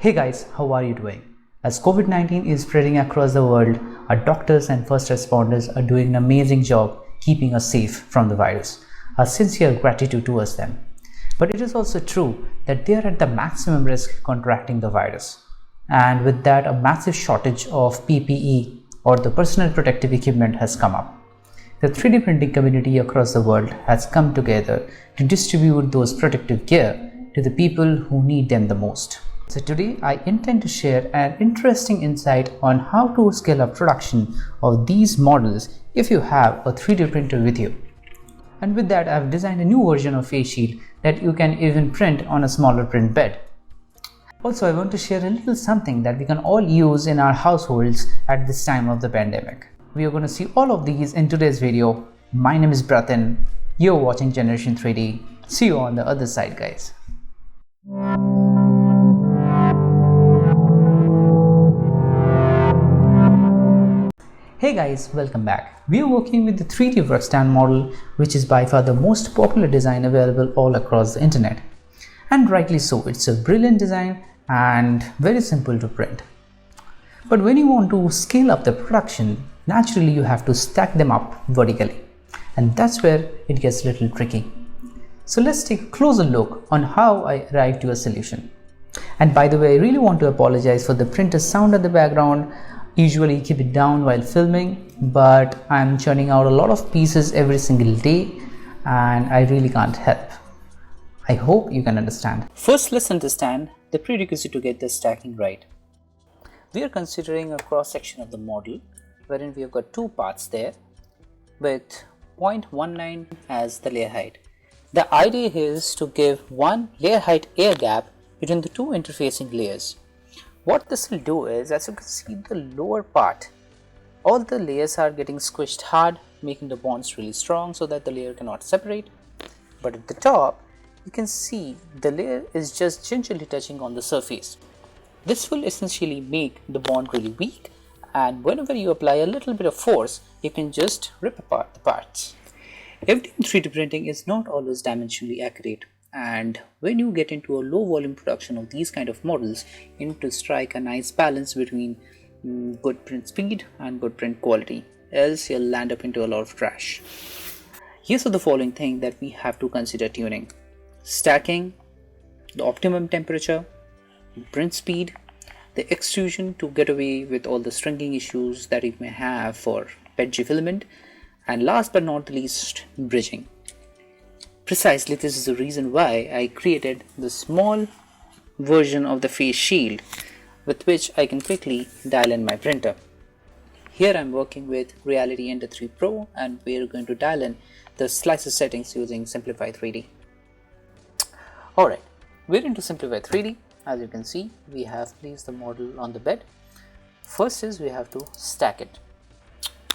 Hey guys, how are you doing? As COVID-19 is spreading across the world, our doctors and first responders are doing an amazing job keeping us safe from the virus. Our sincere gratitude towards them. But it is also true that they are at the maximum risk contracting the virus. And with that, a massive shortage of PPE or the personal protective equipment has come up. The 3D printing community across the world has come together to distribute those protective gear to the people who need them the most. So today I intend to share an interesting insight on how to scale up production of these models if you have a 3D printer with you. And with that, I've designed a new version of Faceshield that you can even print on a smaller print bed. Also, I want to share a little something that we can all use in our households at this time of the pandemic. We are going to see all of these in today's video. My name is Bratin. You're watching Generation 3D. See you on the other side, guys. Hey guys, welcome back. We are working with the 3D workstand model, which is by far the most popular design available all across the internet. And rightly so, it's a brilliant design and very simple to print. But when you want to scale up the production, naturally you have to stack them up vertically. And that's where it gets a little tricky. So let's take a closer look on how I arrived to a solution. And by the way, I really want to apologize for the printer sound at the background. Usually keep it down while filming, but I'm churning out a lot of pieces every single day and I really can't help. I hope you can understand. First, let's understand the prerequisite to get the stacking right. We are considering a cross section of the model wherein we have got two parts there with 0.19 as the layer height. The idea is to give one layer height air gap between the two interfacing layers. What this will do is, as you can see the lower part, all the layers are getting squished hard, making the bonds really strong so that the layer cannot separate. But at the top, you can see the layer is just gingerly touching on the surface. This will essentially make the bond really weak, and whenever you apply a little bit of force, you can just rip apart the parts. Everything in 3D printing is not always dimensionally accurate. And when you get into a low volume production of these kind of models, you need to strike a nice balance between good print speed and good print quality, else you'll land up into a lot of trash. Here's the following thing that we have to consider tuning: stacking, the optimum temperature, print speed, the extrusion to get away with all the stringing issues that you may have for PETG filament, and last but not the least, bridging. Precisely, this is the reason why I created the small version of the Faceshield with which I can quickly dial in my printer. Here I'm working with Reality Ender 3 Pro and we're going to dial in the slicer settings using Simplify 3D. Alright, we're into Simplify 3D. As you can see, we have placed the model on the bed. First is we have to stack it.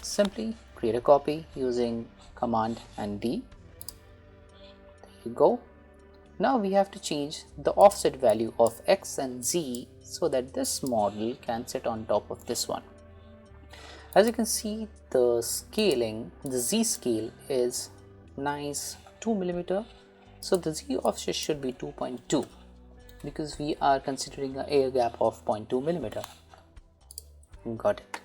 Simply create a copy using Command and D. You go. Now we have to change the offset value of X and Z so that this model can sit on top of this one. As you can see, the scaling, the Z scale is nice 2 mm, so the Z offset should be 2.2 because we are considering an air gap of 0.2 mm. Got it.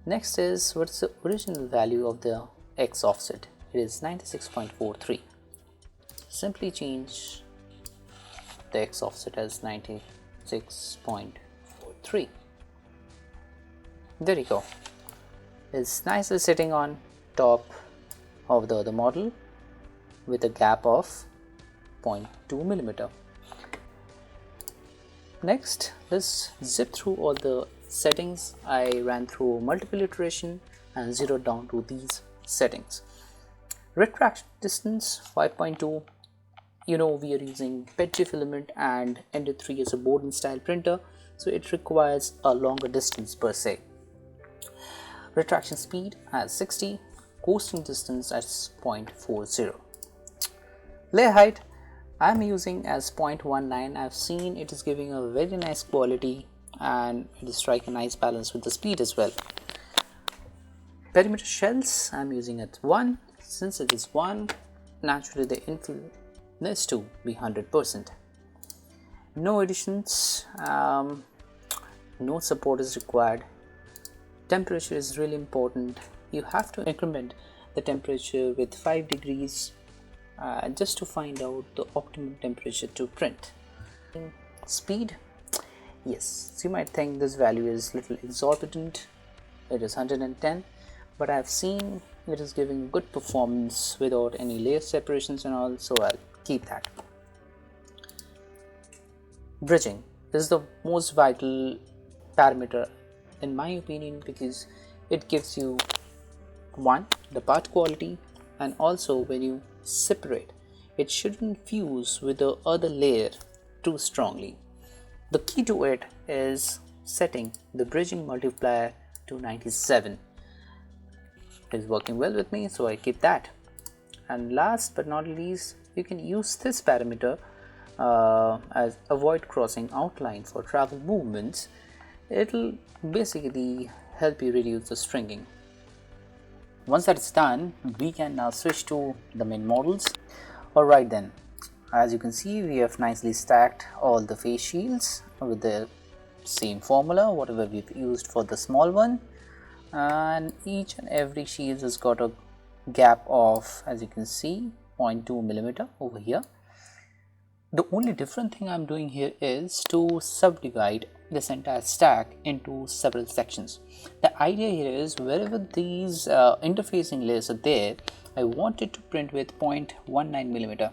Next is, what's the original value of the X offset? It is 96.43. Simply change the X offset as 96.43. There you go. It's nicely sitting on top of the other model with a gap of 0.2 mm. Next, let's zip through all the settings. I ran through multiple iteration and zeroed down to these settings. Retraction distance 5.2. You know, we are using PETG filament and Ender 3 as a board and style printer, so it requires a longer distance per se. Retraction speed as 60, coasting distance as 0.40. Layer height I'm using as 0.19. I've seen it is giving a very nice quality and it is striking a nice balance with the speed as well. Perimeter shells I'm using at 1. Since it is 1, naturally the infill needs to be 100%. No additions, no support is required. Temperature is really important. You have to increment the temperature with 5 degrees just to find out the optimum temperature to print. Speed, yes, so you might think this value is little exorbitant. It is 110, but I've seen it is giving good performance without any layer separations and all, so I'll keep that. Bridging is the most vital parameter in my opinion, because it gives you one, the part quality, and also when you separate, it shouldn't fuse with the other layer too strongly. The key to it is setting the bridging multiplier to 97. It is working well with me, so I keep that. And last but not least, you can use this parameter as avoid crossing outline for travel movements. It'll basically help you reduce the stringing. Once that's done, we can now switch to the main models. Alright then, as you can see, we have nicely stacked all the face shields with the same formula, whatever we've used for the small one, and each and every shield has got a gap of, as you can see, 0.2 millimeter over here. The only different thing I'm doing here is to subdivide this entire stack into several sections. The idea here is wherever these interfacing layers are there, I want it to print with 0.19 millimeter.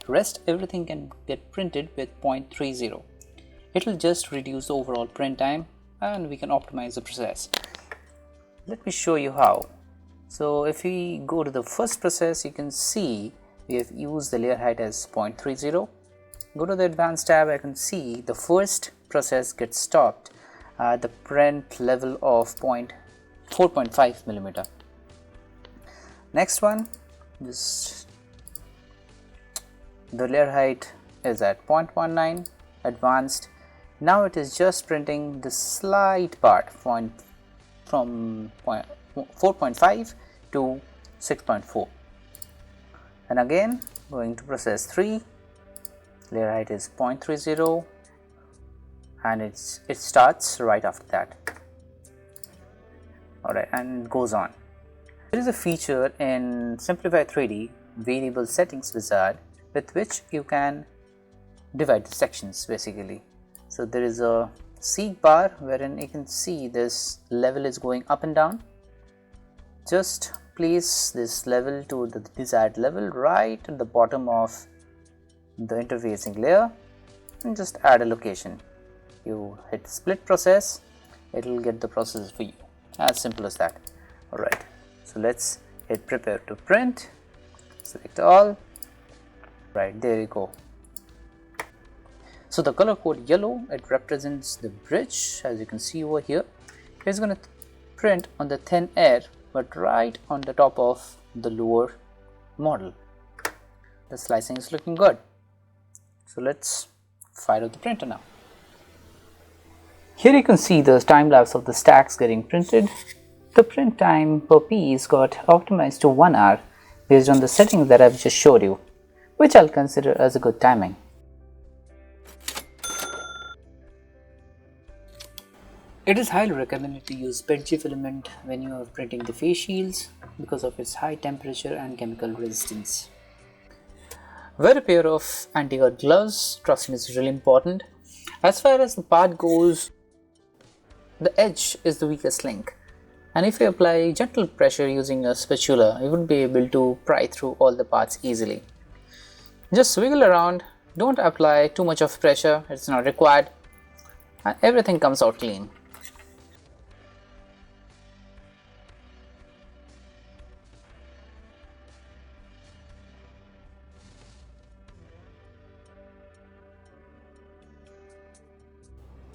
Rest everything can get printed with 0.30. It will just reduce the overall print time and we can optimize the process. Let me show you how. So if we go to the first process, you can see we have used the layer height as 0.30. Go to the advanced tab, I can see the first process gets stopped at the print level of 4.5 millimeter. Next one, the layer height is at 0.19, advanced. Now it is just printing the slight part from 4.5 to 6.4. And again, going to process 3, layer height is 0.30 and it starts right after that. Alright, and goes on. There is a feature in Simplify 3D variable settings wizard with which you can divide the sections basically. So there is a seek bar wherein you can see this level is going up and down. Just place this level to the desired level right at the bottom of the interfacing layer and just add a location. You hit split process, it will get the process for you. As simple as that. Alright, so let's hit prepare to print, select all. Right, there you go. So the color code yellow, it represents the bridge, as you can see over here. It's going to print on the thin air but right on the top of the lower model. The slicing is looking good. So let's fire up the printer now. Here you can see the time lapse of the stacks getting printed. The print time per piece got optimized to 1 hour based on the settings that I've just showed you, which I'll consider as a good timing. It is highly recommended to use PETG filament when you are printing the face shields because of its high temperature and chemical resistance. Wear a pair of anti-cut gloves, trust me, it's really important. As far as the part goes, the edge is the weakest link, and if you apply gentle pressure using a spatula, you would be able to pry through all the parts easily. Just wiggle around, don't apply too much of pressure, it's not required, and everything comes out clean.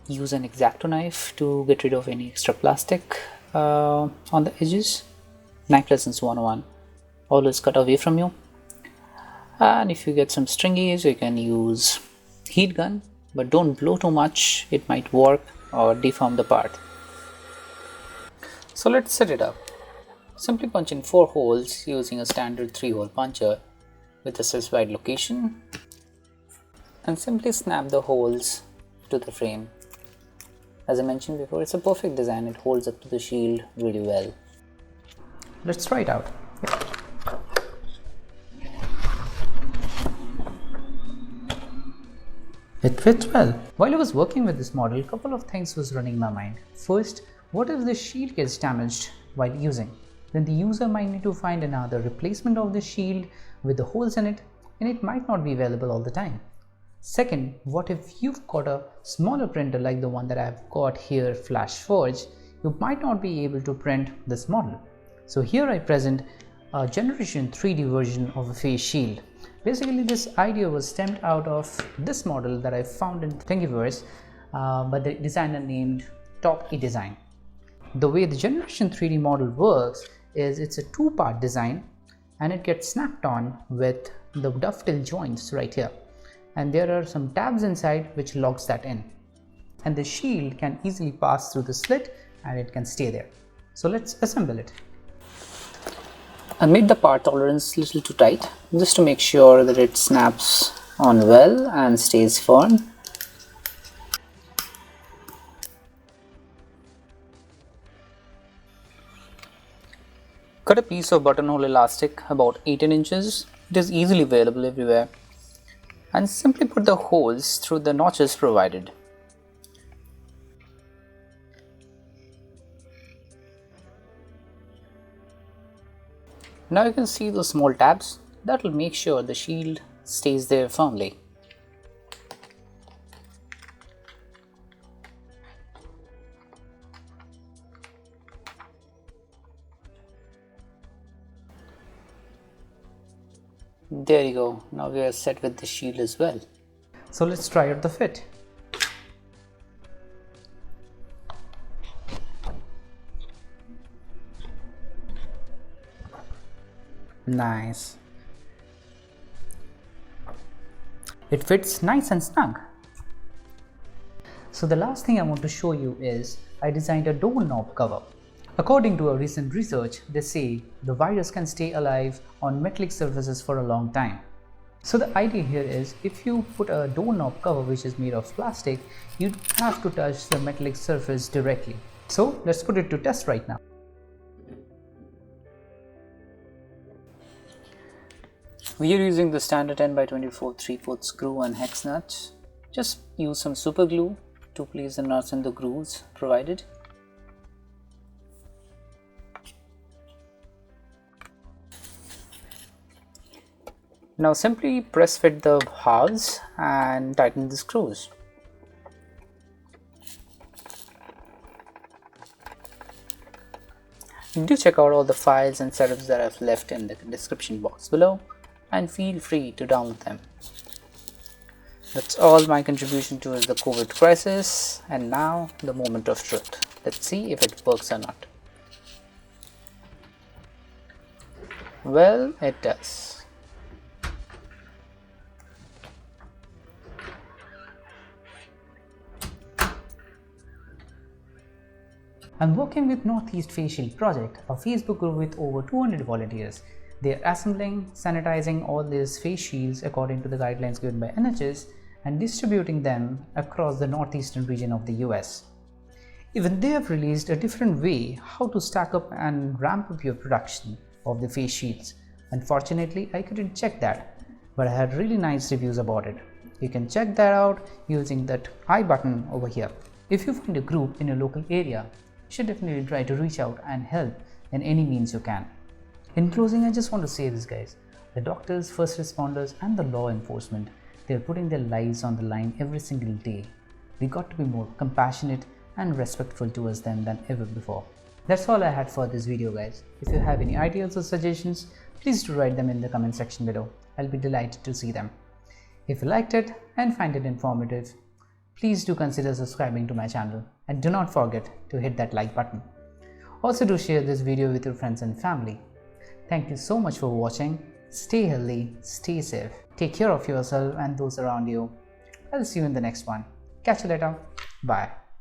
Use an X-Acto knife to get rid of any extra plastic on the edges. Knife lessons 101. Always cut away from you. And if you get some stringies, you can use heat gun, but don't blow too much, it might warp or deform the part. So let's set it up. Simply punch in 4 holes using a standard 3-hole puncher with a specified location. and simply snap the holes to the frame. As I mentioned before, it's a perfect design. It holds up to the shield really well. Let's try it out. It fits well. While I was working with this model, a couple of things was running my mind. First, what if the shield gets damaged while using? Then the user might need to find another replacement of the shield with the holes in it, and it might not be available all the time. Second, what if you've got a smaller printer like the one that I've got here, FlashForge? You might not be able to print this model. So here I present a generation 3D version of a face shield. Basically, this idea was stemmed out of this model that I found in Thingiverse by the designer named Top E Design. The way the generation 3D model works is it's a two-part design, and it gets snapped on with the dovetail joints right here. And there are some tabs inside which locks that in. And the shield can easily pass through the slit and it can stay there. So let's assemble it. I made the part tolerance a little too tight just to make sure that it snaps on well and stays firm. Cut a piece of buttonhole elastic about 18 inches. It is easily available everywhere. And simply put the holes through the notches provided. Now you can see those small tabs. That will make sure the shield stays there firmly. There you go. Now we are set with the shield as well. So let's try out the fit. Nice. It fits nice and snug. So the last thing I want to show you is I designed a doorknob cover. According to a recent research, they say the virus can stay alive on metallic surfaces for a long time. So the idea here is if you put a doorknob cover which is made of plastic, you have to touch the metallic surface directly. So let's put it to test right now. We are using the standard 10 by 24 3/4 screw and hex nuts. Just use some super glue to place the nuts in the grooves provided. Now simply press fit the halves and tighten the screws. Do check out all the files and setups that I've left in the description box below, and feel free to download them. That's all my contribution towards the COVID crisis, and now the moment of truth. Let's see if it works or not. Well, it does. I'm working with Northeast Faceshield project, a Facebook group with over 200 volunteers. They are assembling, sanitizing all these face shields according to the guidelines given by NHS and distributing them across the northeastern region of the US. Even they have released a different way how to stack up and ramp up your production of the face shields. Unfortunately, I couldn't check that, but I had really nice reviews about it. You can check that out using that I button over here. If you find a group in your local area, you should definitely try to reach out and help in any means you can. In closing, I just want to say this, guys. The doctors, first responders and the law enforcement, they're putting their lives on the line every single day. We got to be more compassionate and respectful towards them than ever before. That's all I had for this video, guys. If you have any ideas or suggestions, please do write them in the comment section below. I'll be delighted to see them. If you liked it and find it informative, please do consider subscribing to my channel and do not forget to hit that like button. Also do share this video with your friends and family. Thank you so much for watching. Stay healthy, stay safe, take care of yourself and those around you. I'll see you in the next one. Catch you later. Bye.